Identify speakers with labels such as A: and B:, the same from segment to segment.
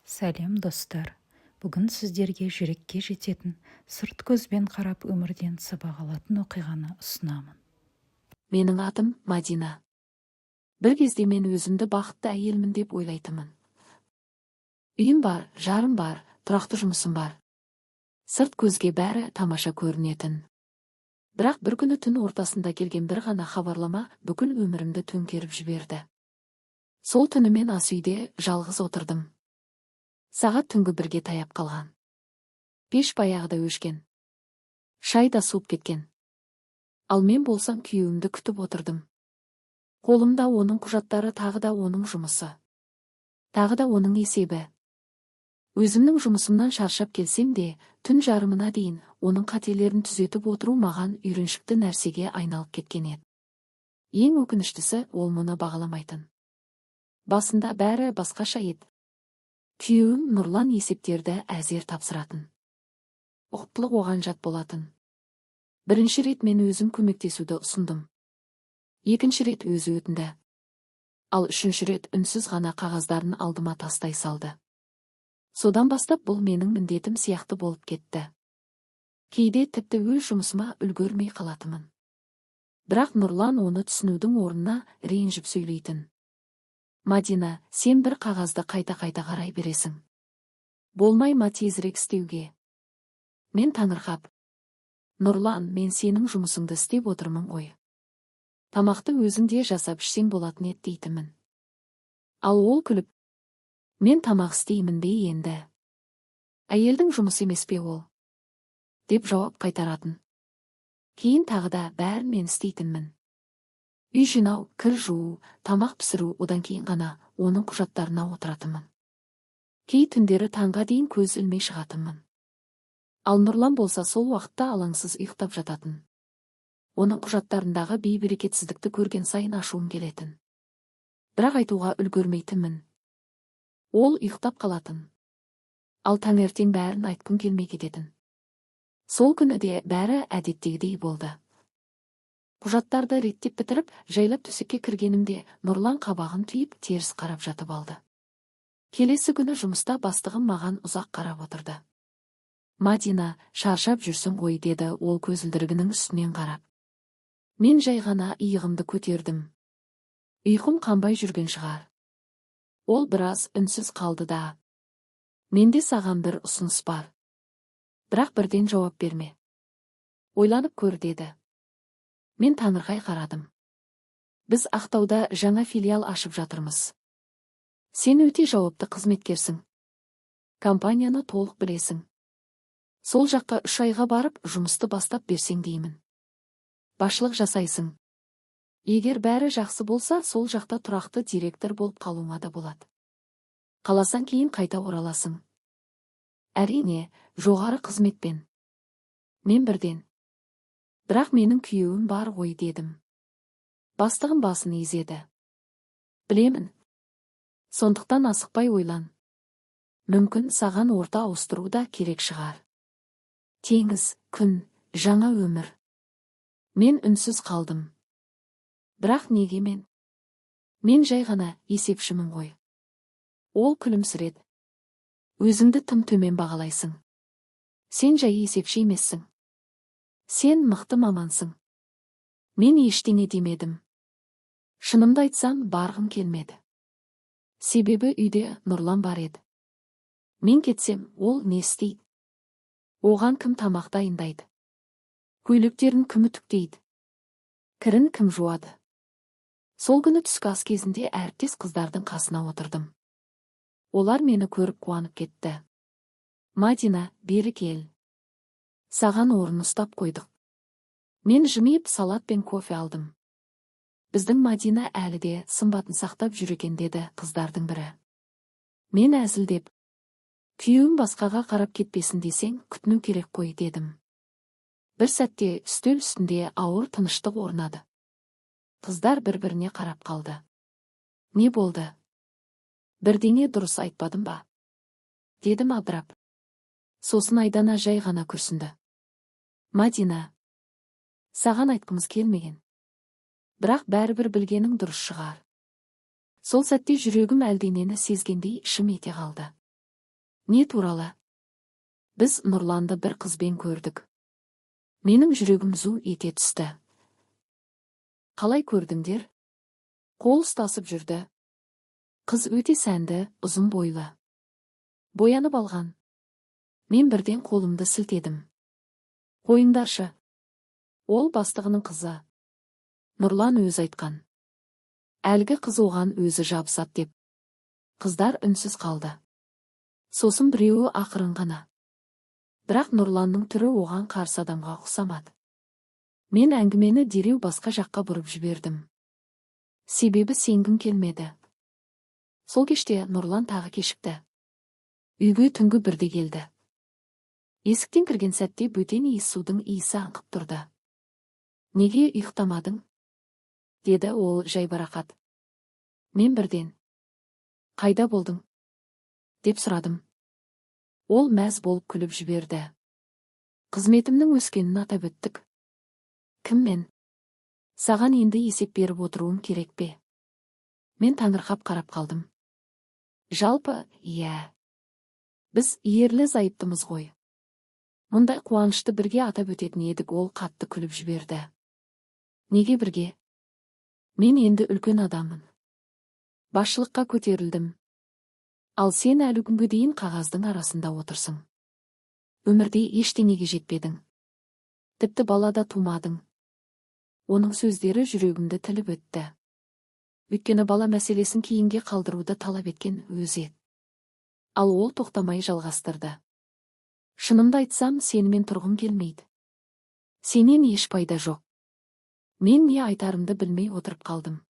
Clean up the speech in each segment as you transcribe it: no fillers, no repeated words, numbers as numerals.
A: Сәлем достар. Бүгін сіздерге жүрекке жететін, сырт көзбен қарап өмірден сабақ алатын оқиғаны ұсынамын.
B: Менің атым Мадина. Бір кезде мен өзімді бақытты әйелмін деп ойлайтынмын. Үйім бар, жарым бар, тұрақты жұмысым бар. Сырт көзге бәрі тамаша көрінетін. Бірақ бір күні түн ортасында келген бір ғана хабарлама бүкіл өмірімді төңкеріп жіберді. Сол түні мен ас үйде жалғыз отырдым. Сағат түнгі 1-ге таяп қалған. Пеш баяғыда өшкен. Шай да суып кеткен. Ал мен болсам күйеуімді күтіп отырдым. Қолымда оның құжаттары, тағы да оның жұмысы. Тағы да оның есебі. Өзімнің жұмысымнан шаршап келсем де, түн жарымына дейін оның қателерін түзетіп отыру маған үйреншікті нәрсеге айналып кеткен еді. Ең өкініштісі, ол мұны бағаламайтын. Басында бәрі басқаша еді. Күйеуім Нұрлан есептерді әзер тапсыратын. Ұқыптылық оған жат болатын. Бірінші рет мен өзім көмектесуді ұсындым. Екінші рет өзі өтінді. Ал үшінші рет үнсіз ғана қағаздарын алдыма тастай салды. Содан бастап бұл менің міндетім сияқты болып кетті. Кейде тіпті өз жұмысыма үлгермей қалатымын. Бірақ Нұрлан оны түсінудің орнына ренжіп сөйлейтін. Мадина, сен бір қағазды қайта-қайта қарай бересің. Болмай ма тезірек істеуге? Мен таңырқап. Нұрлан, мен сенің жұмысыңды істеп отырмын ғой. Тамақты өзіңде жасап ішсең болатын еді дейтінмін. Ал ол күліп, мен тамақ істеймін бе енді? Әйелдің жұмысы емес пе ол? Деп жауап қайтаратын. Кейін тағы да бәрін мен істейтінмін. Үй жинау, кір жуу, тамақ пісіру, одан кейін ғана оның құжаттарына отыратынмын. Кей түндері таңға дейін көз ілмей шығатынмын. Ал Нұрлан болса сол уақытта алаңсыз ұйықтап жататын. Оның құжаттарындағы бейберекетсіздікті көрген сайын ашуым келетін. Бірақ айтуға үлгермейтінмін. Ол ұйықтап қалатын. Ал таңертең бәрін айтқым келмей кететін. Сол күні де бәрі әдеттегідей болды. Құжаттарды реттеп бітіріп, жайлап төсекке кіргенімде Нұрлан қабағын түйіп теріс қарап жатып алды. Келесі күні жұмыста бастығым маған ұзақ қарап отырды. Мадина, шаршап жүрсің ғой, деді ол көзілдірігінің үстінен қарап. Мен жай ғана иығымды көтердім. Ұйқым қанбай жүрген шығар. Ол біраз үнсіз қалды да. Менде саған бір ұсыныс бар. Бірақ бірден жауап берме. Ойланып көр, деді. Мен таңырқай қарадым. Біз Ақтауда жаңа филиал ашып жатырмыз. Сен өте жауапты қызметкерсің. Компанияны толық білесің. Сол жаққа 3 айға барып, жұмысты бастап берсең деймін. Басшылық жасайсың. Егер бәрі жақсы болса, сол жақта тұрақты директор болып қалуыңа да болады. Қаласаң кейін қайта ораласың. Әрине, жоғары қызметпен. Мен бірден. Бірақ менің күйеуім бар ғой, дедім. Бастығым басын изеді. Білемін. Сондықтан асықпай ойлан. Мүмкін саған орта ауыстыру да керек шығар. Теңіз, күн, жаңа өмір. Мен үнсіз қалдым. Бірақ неге мен? Мен жай ғана есепшімін ғой. Ол күлімсіреді. Өзіңді тым төмен бағалайсың. Сен жай есепші емессің. Сен мықты мамансың. Мен ештеңе демедім. Шынымды айтсам, барғым келмеді. Себебі үйде Нұрлан бар еді. Мен кетсем, ол не істейді? Оған кім тамақ дайындайды? Көйлектерін кім үтіктейді? Кірін кім жуады? Сол күні түскі ас кезінде әріптес қыздардың қасына отырдым. Олар мені көріп қуанып кетті. Мадина, бері кел. Саған орын ұстап қойдық. Мен жымиып салат пен кофе алдым. Біздің Мадина әлі де сымбатын сақтап жүр екен, деді қыздардың бірі. Мен әзілдеп, күйеуім басқаға қарап кетпесін десең, күтіну керек қой, дедім. Бір сәтте үстел үстінде ауыр тыныштық орнады. Қыздар бір-біріне қарап қалды. Не болды? Бірдеңе дұрыс айтпадым ба? Дедім абдырап. Сосын Айдана жай ғана күрсінді. Мадина, саған айтқымыз келмеген. Бірақ бәрібір білгенің дұрыс шығар. Сол сәтте жүрегім әлденені сезгендей шым ете қалды. Не туралы? Біз Нұрланды бір қызбен көрдік. Менің жүрегім зу ете түсті. Қалай көрдіңдер? Қол ұстасып жүрді. Қыз өте сәнді, ұзын бойлы. Боянып алған. Мен бірден қолымды сілтедім. Қойыңдаршы. Ол бастығының қызы. Нұрлан өз айтқан. Әлгі қыз оған өзі жабысат деп. Қыздар үнсіз қалды. Сосын біреуі ақырын ғана. Бірақ Нұрланның түрі оған қарсы адамға ұқсамады. Мен әңгімені дереу басқа жаққа бұрып жібердім. Себебі сенгім келмеді. Сол кеште Нұрлан тағы кешікті. Үйге түнгі бірде келді. Есіктен кірген сәтте бөтен иіс судың иісі аңқып тұрды. Неге ұйықтамадың? Деді ол жайбарақат. Мен бірден. Қайда болдың? Деп сұрадым. Ол мәз болып күліп жіберді. Қызметімнің өскенін атап өттік. Кім мен? Саған енді есеп беріп отыруым керек пе? Мен таңырқап қарап қалдым. Жалпы, иә. Біз ерлі зайыптымыз ғой. Мұндай қуанышты бірге атап өтетін едік. Ол қатты күліп жіберді. Неге бірге? Мен енді үлкен адаммын. Басшылыққа көтерілдім. Ал сен әлі күнге дейін қағаздың арасында отырсың. Өмірде ештеңеге жетпедің. Тіпті балада тумадың. Оның сөздері жүрегімді тіліп өтті. Өйткені бала мәселесін кейінге қалдыруды талап еткен өзі еді. Ал ол тоқтамай жалғастырды. Шынымды айтсам, сенімен тұрғым келмейді. Сенен еш пайда жоқ. Мен не айтарымды білмей отырып қалдым.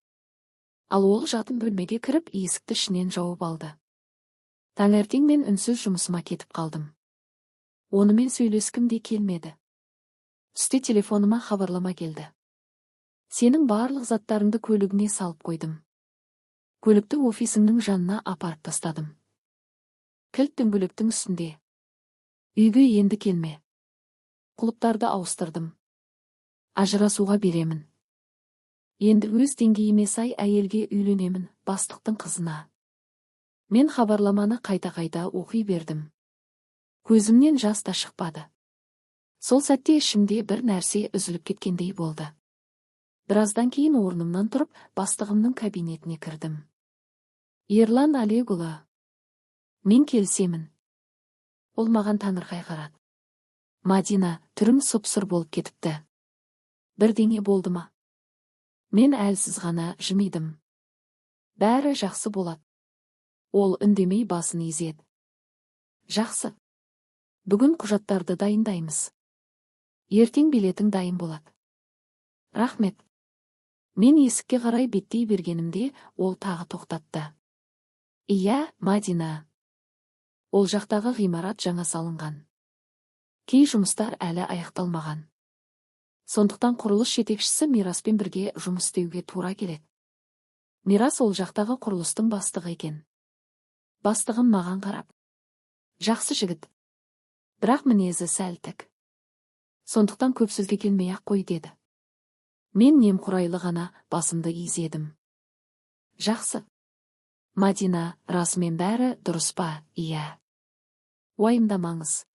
B: Ал ол жатын бөлмеге кіріп, есікті ішінен жауып алды. Таңертең мен үнсіз жұмысыма кетіп қалдым. Онымен сөйлескім де келмеді. Түсте телефоныма хабарлама келді. Сенің барлық заттарыңды көлігіне салып қойдым. Көлікті офисіңнің жанына апарып тастадым. Кілт дөңгелектің үстінде. Үйге енді келме. Құлыптарды ауыстырдым. Ажырасуға беремін. Енді өз деңгейіме сай әйелге үйленемін, бастықтың қызына. Мен хабарламаны қайта-қайта оқи бердім. Көзімнен жас та шықпады. Сол сәтте ішімде бір нәрсе үзіліп кеткендей болды. Біраздан кейін орнымнан тұрып, бастығымның кабинетіне кірдім. Ерлан Олегұлы. Мен келісемін. Ол маған таңырқай қарады. Мадина, түрің сұп-сұр болып кетіпті. Бірдеңе болды ма? Мен әлсіз ғана жымидым. Бәрі жақсы болады. Ол үндемей басын изеді. Жақсы. Бүгін құжаттарды дайындаймыз. Ертең билетің дайын болады. Рахмет. Мен есікке қарай беттей бергенімде ол тағы тоқтатты. Иә, Мадина. Ол жақтағы ғимарат жаңа салынған. Кей жұмыстар әлі аяқталмаған. Сондықтан құрылыс жетекшісі Мираспен бірге жұмыс істеуге тура келеді. Мирас ол жақтағы құрылыстың бастығы екен. Бастығым маған қарап. Жақсы жігіт. Бірақ мінезі сәл тік. Сондықтан көп сөзге келмей-ақ қой деді. Мен немқұрайлы ғана басымды изедім. Жақсы. Мадина, расымен бәрі дұрыс па? Иә. Уайымдамаңыз.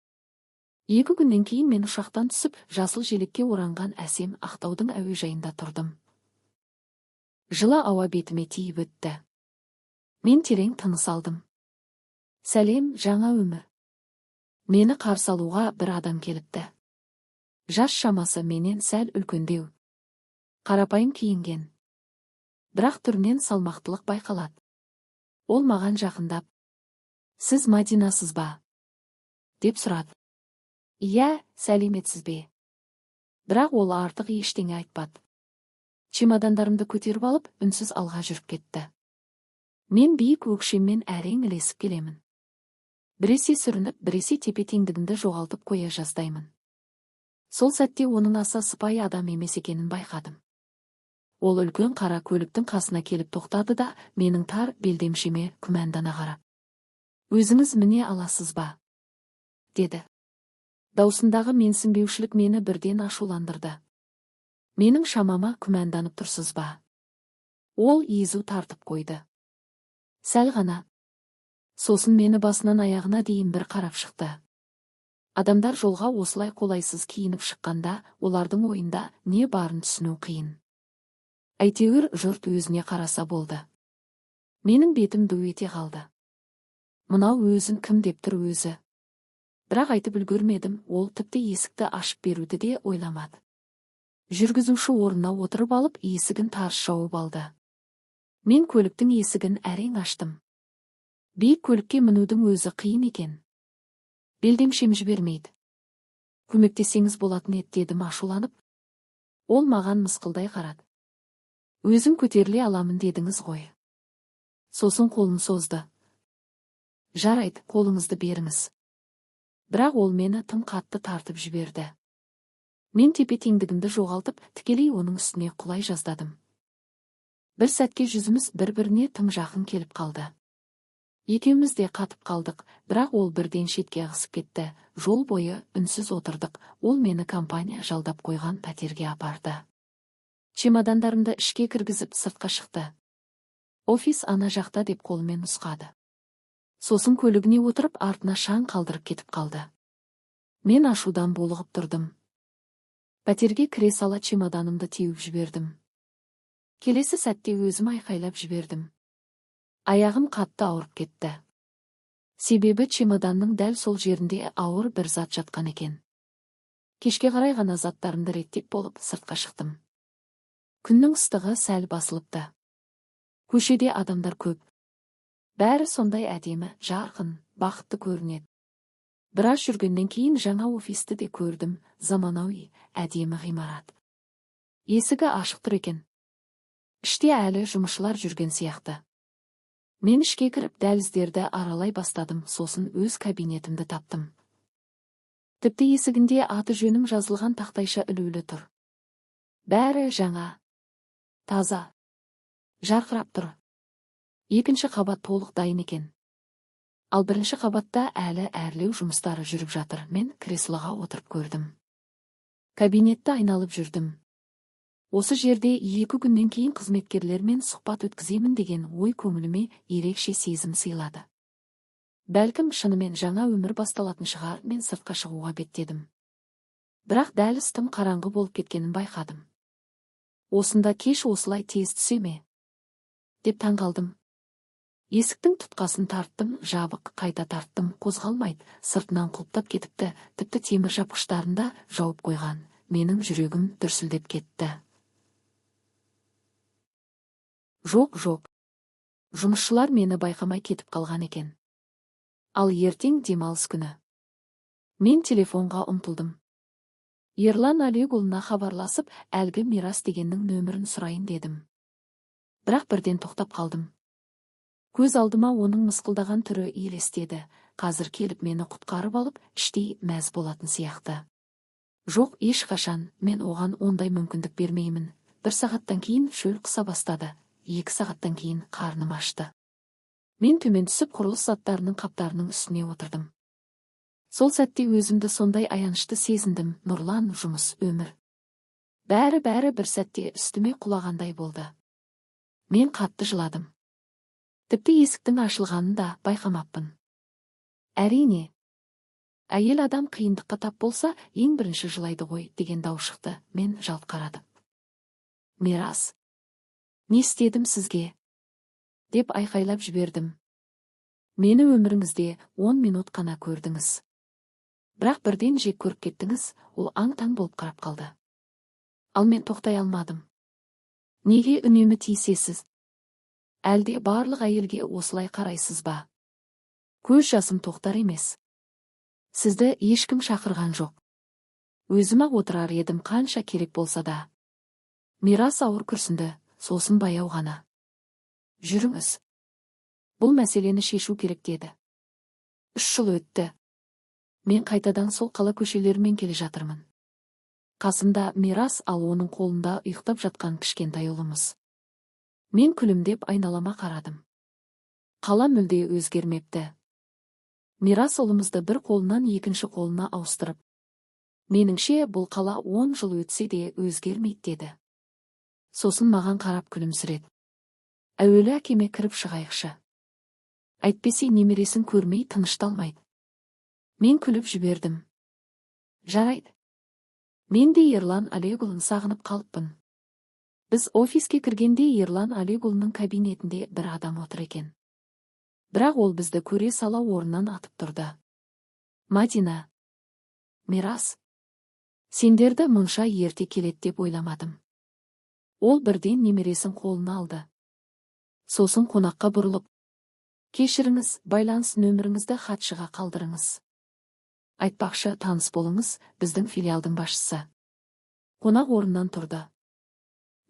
B: 2 күннен кейін мен ұшақтан түсіп, жасыл желекке оранған әсем Ақтаудың әуежайында тұрдым. Жылы ауа бетіме тиіп өтті. Мен терең тыныс алдым. Сәлем, жаңа өмір. Мені қарсы алуға бір адам келіпті. Жас шамасы менен сәл үлкендеу. Қарапайым киінген. Бірақ түрінен салмақтылық байқалады. Ол маған жақындап. Сіз Мадинасыз ба? Деп сұрады. Иә, сәлеметсіз бе? Бірақ ол артық ештеңе айтпады. Чемодандарымды көтеріп алып, үнсіз алға жүріп кетті. Мен биік өкшеммен әрең ілесіп келемін. Біресе сүрініп, біресе тепе-теңдігімді жоғалтып қоя жаздаймын. Сол сәтте оның аса сыпайы адам емес екенін байқадым. Ол үлкен қара көліктің қасына келіп тоқтады да, менің тар белдемшеме күмәндана қарап. Өзіңіз міне аласыз ба? Деді. Даусындағы менсінбеушілік мені бірден ашуландырды. Менің шамама күмәнданып тұрсыз ба? Ол езу тартып қойды. Сәл ғана. Сосын мені басынан аяғына дейін бір қарап шықты. Адамдар жолға осылай қолайсыз киініп шыққанда, олардың ойында не барын түсіну қиын. Әйтеуір жұрт өзіне қараса болды. Менің бетім ду ете қалды. Мынау өзін кім деп тұр өзі. Бірақ айтып үлгермедім, ол тіпті есікті ашып беруді де ойламады. Жүргізуші орнына отырып алып, есігін тарс жауып алды. Мен көліктің есігін әрең аштым. Биік көлікке мінудің өзі қиын екен. Белдемшем жібермейді. Көмектесеңіз болатын еді дедім ашуланып. Ол маған мысқылдай қарады. Өзім көтеріле аламын дедіңіз ғой. Сосын қолын созды. Жарайды, қолыңызды беріңіз. Бірақ ол мені тым қатты тартып жіберді. Мен тепе-теңдігімді жоғалтып, тікелей оның үстіне құлай жаздадым. Бір сәтке жүзіміз бір-біріне тым жақын келіп қалды. Екеуміз де қатып қалдық, бірақ ол бірден шетке ығысып кетті. Жол бойы үнсіз отырдық, ол мені компания жалдап қойған пәтерге апарды. Чемодандарымды ішке кіргізіп сыртқа шықты. Офис ана жақта деп қолымен нұсқады. Сосын көлігіне отырып артына шаң қалдырып кетіп қалды. Мен ашудан булығып тұрдым. Пәтерге кіре сала чемоданымды теуіп жібердім. Келесі сәтте өзім айқайлап жібердім. Аяғым қатты ауырып кетті. Себебі чемоданның дәл сол жерінде ауыр бір зат жатқан екен. Кешке қарай ғана заттарымды реттеп болып сыртқа шықтым. Күннің ыстығы сәл басылыпты. Көшеде адамдар көп. Бәрі сондай әдемі, жарқын, бақытты көрінеді. Біраз жүргеннен кейін жаңа офисті де көрдім, заманауи, әдемі ғимарат. Есігі ашық тұр екен. Іште әлі жұмысшылар жүрген сияқты. Мен ішке кіріп дәліздерді аралай бастадым, сосын өз кабинетімді таптым. Тіпті есігінде аты жөнім жазылған тақтайша ілулі тұр. Бәрі жаңа, таза, жарқырап тұр. Екінші қабат толық дайын екен. Ал бірінші қабатта әлі әрлеу жұмыстары жүріп жатыр. Мен креслоға отырып көрдім. Кабинетті айналып жүрдім. Осы жерде 2 күннен кейін қызметкерлермен сұхбат өткіземін деген ой көңіліме ерекше сезім сыйлады. Бәлкім шынымен жаңа өмір басталатын шығар, мен сыртқа шығуға беттедім. Бірақ дәліз тым қараңғы болып кеткенін байқадым. Осында кеш осылай тез түсе ме? Деп таңғалдым. Есіктің тұтқасын тарттым, жабық, қайта тарттым, қозғалмайды, сыртынан құлыптап кетіпті, тіпті темір жапқыштарында жауып қойған. Менің жүрегім дүрсілдеп кетті. Жоқ. Жұмысшылар мені байқамай кетіп қалған екен. Ал ертең демалыс күні. Мен телефонға ұмтылдым. Ерлан Алиғұлына хабарласып, әлгі Мирас дегеннің нөмірін сұрайын дедім. Бірақ бірден тоқтап қалдым. Көз алдыма оның мысқылдаған түрі елестеді. Қазір келіп мені құтқарып алып, іштей мәз болатын сияқты. Жоқ, ешқашан, мен оған ондай мүмкіндік бермеймін. 1 сағаттан кейін шөл қыса бастады. 2 сағаттан кейін қарным ашты. Мен төмен түсіп құрылыс заттарының қаптарының үстіне отырдым. Сол сәтте өзімді сондай аянышты сезіндім. Нұрлан, жұмыс, өмір. Бәрі бір сәтте үстіме құлағандай болды. Мен қатты жыладым. Тіпті есіктің ашылғанын да байқамаппын. Әрине, әйел адам қиындыққа тап болса, ең бірінші жылайды ғой деген дауыс шықты. Мен жалт қарадым. Мирас, не істедім сізге? Деп айқайлап жібердім. Мені өміріңізде 10 минут қана көрдіңіз. Бірақ бірден жек көріп кеттіңіз, ол аң-таң болып қарап қалды. Ал мен тоқтай алмадым. Неге үнемі тиісесіз? Әлде барлық әйелге осылай қарайсыз ба? Көз жасым тоқтар емес. Сізді ешкім шақырған жоқ. Өзім-ақ отырар едім қанша керек болса да. Мирас ауыр күрсінді, сосын баяу ғана. Жүріңіз. Бұл мәселені шешу керек деді. 3 жыл өтті. Мен қайтадан сол қала көшелерімен келе жатырмын. Қасымда Мирас, ал оның қолында ұйықтап жатқан кішкентай ұлымыз. Мен күлімдеп айналама қарадым. Қала мүлде өзгермепті. Мирас ұлымызды бір қолынан екінші қолына ауыстырып. Меніңше бұл қала 10 жыл өтсе де өзгермейді деді. Сосын маған қарап күлімсіреді. Әуелі әкеме кіріп шығайықшы. Әйтпесе немересін көрмей тынышталмайды. Мен күліп жібердім. Жарайды. Мен де Ерлан Олегұлын сағынып қалыппын. Біз офиске кіргенде Ерлан Олегұлының кабинетінде бір адам отыр екен. Бірақ ол бізді көре сала орнынан атып тұрды. Мадина. Мирас. Сендерді мұнша ерте келет деп ойламадым. Ол бірден немересін қолына алды. Сосын қонаққа бұрылып, кешіріңіз, байланыс нөміріңізді хатшыға қалдырыңыз. Айтпақшы, таныс болыңыз, біздің филиалдың басшысы. Қонақ орнынан тұрды.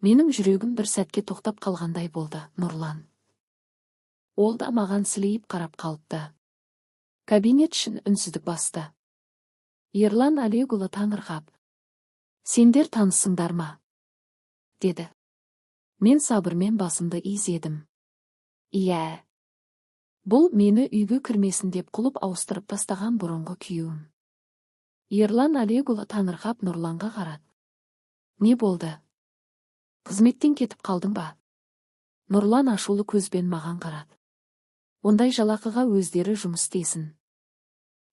B: Менің жүрегім бір сәтке тоқтап қалғандай болды. Нұрлан. Ол да маған сілейіп қарап қалыпты. Кабинет ішін үнсіздік басты. Ерлан Олегұлы таңырқап: «Сендер танысыңдар ма?» деді. Мен сабырмен басымды изедім. Иә. Бұл мені үйге кірмесін деп құлып ауыстырып тастаған бұрынғы күйеуім. Ерлан Олегұлы таңырқап Нұрланға қарады. Не болды? Қызметтен кетіп қалдың ба? Нұрлан ашулы көзбен маған қарады. Ондай жалақыға өздері жұмыс істесін.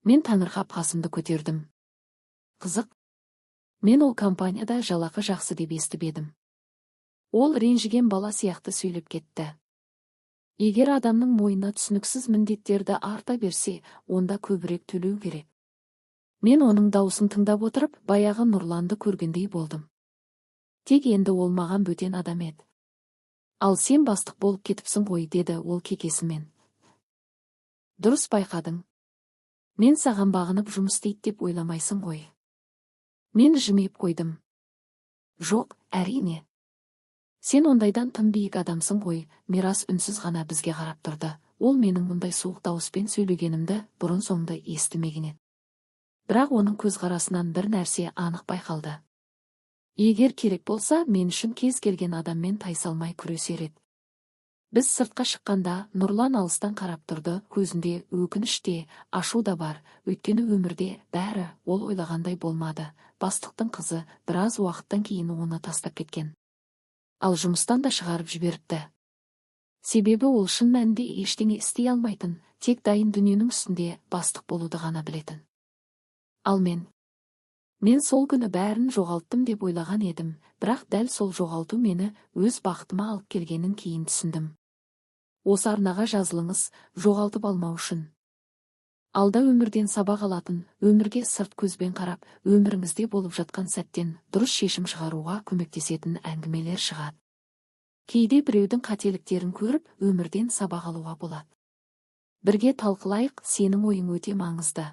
B: Мен таңырқап қасымды көтердім. Қызық. Мен ол компанияда жалақы жақсы деп естіп едім. Ол ренжіген бала сияқты сөйлеп кетті. Егер адамның мойнына түсініксіз міндеттерді арта берсе, онда көбірек төлеу керек. Мен оның даусын тыңдап отырып, баяғы Нұрланды көргендей болдым. Тек енді ол маған бөтен адам еді. Ал сен бастық болып кетіпсің ғой, деді ол кекесімен. Дұрыс байқадың. Мен саған бағынып жұмыс істейді деп ойламайсың ғой. Мен жымиып қойдым. Жоқ, әрине. Сен ондайдан тым биік адамсың ғой. Мирас үнсіз ғана бізге қарап тұрды. Ол менің мұндай суық дауыспен сөйлегенімді бұрын соңды естімеген еді. Бірақ оның көзқарасынан бір нәрсе анық байқалды. Егер керек болса, мен үшін кез келген адаммен тайсалмай күресер еді. Біз сыртқа шыққанда Нұрлан алыстан қарап тұрды. Көзінде өкініш те, ашу да бар. Өйткені өмірде бәрі ол ойлағандай болмады. Бастықтың қызы біраз уақыттан кейін оны тастап кеткен. Ал жұмыстан да шығарып жіберіпті. Себебі ол шын мәнінде ештеңе істей алмайтын, тек дайын дүниенің үстінде бастық болуды ғана білетін. Ал мен сол күні бәрін жоғалттым деп ойлаған едім, бірақ дәл сол жоғалту мені өз бақытыма алып келгенін кейін түсіндім. Осы арнаға жазылыңыз, жоғалтып алмау үшін. Алда өмірден сабақ алатын, өмірге сырт көзбен қарап, өміріңізде болып жатқан сәттен дұрыс шешім шығаруға көмектесетін әңгімелер шығады. Кейде біреудің қателіктерін көріп, өмірден сабақ алуға болады. Бірге талқылайық, сенің ойың өте маңызды.